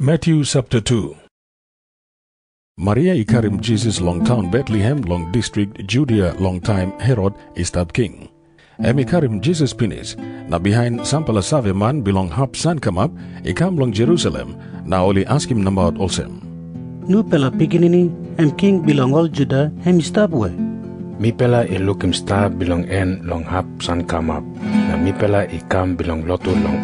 Matyu Sapta 2. Maria ikarim Jesus long town Bethlehem long district Judea long time Herod istab king. Ikarim Jesus pinis na behind sampala save man belong hap san kamap ikam long Jerusalem na oli ask him about olsem. Nu pela pikinini king belong all Judah istab we. Mi pela ilukim stab belong en long hap san kamap na mi pela ikam belong lotu long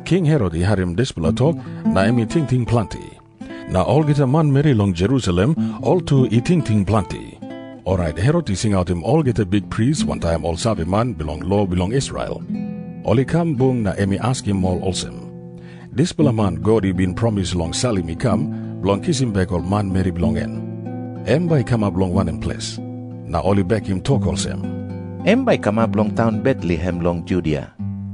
King Herod iharim dispela talk na ting planti. Na all get a man Mary long Jerusalem, all to ting planti. Alright, Herod sing out him all get a big priest one time all save man belong law belong Israel. All come bung na ask him all olsem. Dispela man God he been promised long salim he come, belong kiss him back all man Mary belong en. By come up long one place. Na all back him talk olsem. By come up long town Bethlehem long Judea.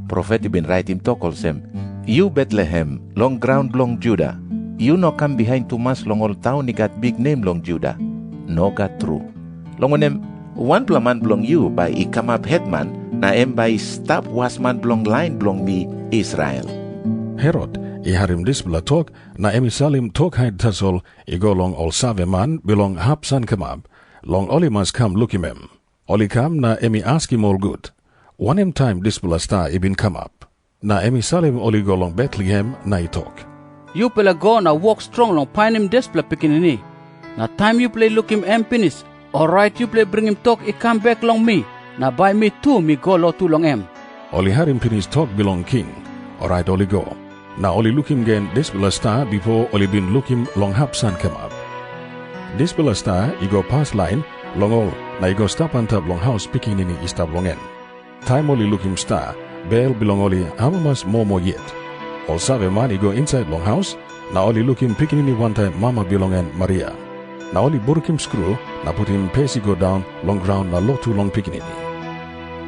Prophet been write him talk olsem. You Bethlehem, long ground long Judah. You no come behind too much long old town he got big name long Judah. No got true. Long on him, one man belong you by he come up headman, na by stop was man belong line belong me Israel. Herod, he had him dispela talk, na salim talk hide tassel, he go long all save man belong hap san kamab. Long oli must come look him. Oli come na ask him all good. One time dispela star he been come up. Na salim oli go long Bethlehem na he talk. You pela go na walk strong long pine him dispela pikinini. Na time you play look him finish. Alright you play bring him talk he come back long me. Na by me too me go lo too long Oli had him finish talk belong king. Alright oli go. Na oli look him again dispela star before oli been look him long hap san come up. Dispela star he go past line long all na he go stop on top long house pikinini istab long en. Time oli look him star. Bell belong oli amamas more yet. All save man he go inside long house. Na oli look him pikinini one time mama belong en Maria. Na oli burk him screw. Na put him pace he go down long ground na low too long pikinini.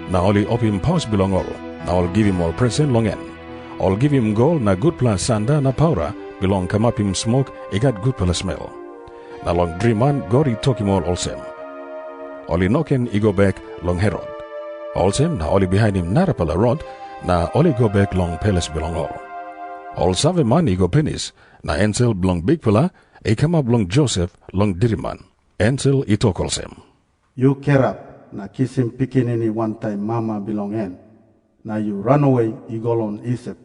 Na oli up him house belong all. Na all give him all present long en. All give him gold na good plus sanda na paura belong come up him smoke he got good pala smell. Na long dream man God he talk him all olsem. Oli knocken he go back long Herod. Olsem na oli behind him narapala rod na oli go back long palace belong all. All save man he go penis na ensel belong big pala he come up long Joseph long diriman. Ensel he talk olsem. You kerap na kiss him pikinini one time mama belong en. Na you run away he go long Egypt.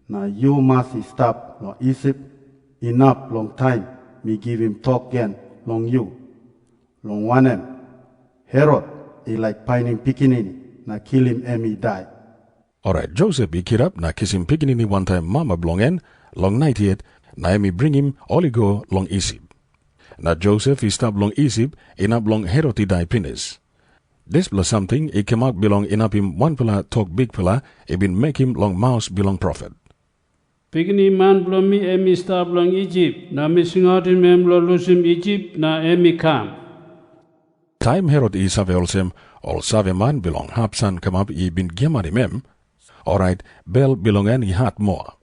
Na you must stop long Egypt enough long time me give him talk again long you. Long one Herod he like pining pikinini na kill him he die. Alright, Joseph he kid up na kiss him pikinini one time mama belong en long 98 na bring him all he go long Egypt. Na Joseph he stop long Egypt in up long Herod he die pinis. This plus something he come out belong in up him one pala talk big pala he been make him long mouse belong prophet. Pikini man belong me stop long Egypt na me sing out him belong lose him Egypt na come. Time Herod is save olsem, all save man belong hapsan come up he been giamari mem. Alright, bell belong en he hat more.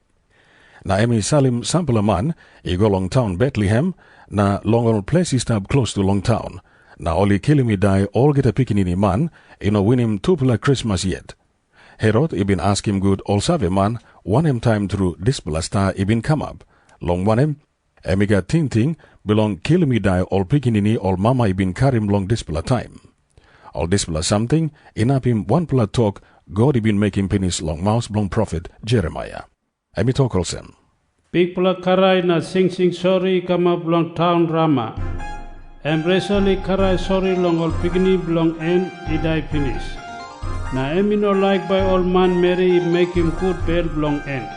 Na salim sample man, he go long town Bethlehem, na long old place he stab close to long town. Na only kill him he die all get a pikinini man, he no win him tupula Christmas yet. Herod he been ask him good all save man, one time through dispela star he been come up. Long one got ting belong kill me die all pikinini all mama he been carry him long dispela time. All dispela something, in up him one pula talk, God he been making penis long mouse belong prophet Jeremiah. Talk olsem. Big pula karai na sing sorry come up long town Rama. Embracely karai sorry long all pikini belong en he die finish. Na no like by all man Mary make him good bell belong en.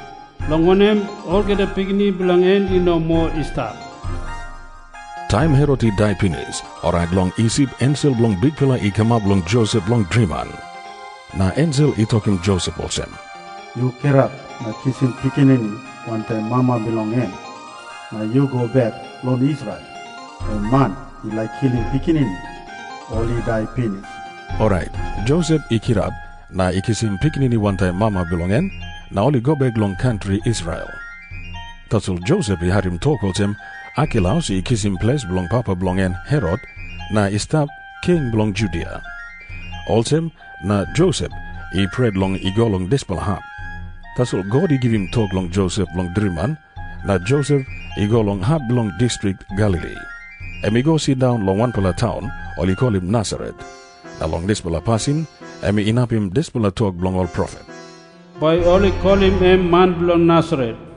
Long one all get a pikini belong en he no more stop. Time Herod he die pinis, alright long Egypt Ensel long big pila he come up long Joseph long dreaman. Na Ensel he talk him Joseph olsem. You kerap na kiss him pikinini one time mama belong en. Na you go back long Israel. A man he like killing pikinini, all he die pinis. Alright, Joseph he kid up, na he kiss him pikinini one time mama belong en, na only go back long country Israel. Tassel Joseph he had him talk olsem. Akilaus he kiss him place belong papa belong en Herod, na istab king belong Judea. Also na Joseph he prayed long he go long dispel hap. Tassel God he give him talk long Joseph long dreaman, Na Joseph, he go long hab belong district Galilee. He go sit down long one pala town, or he call him Nazareth. Along this pala passing, he inap him this pala talk belong all prophet. By only call him man belong Nazareth.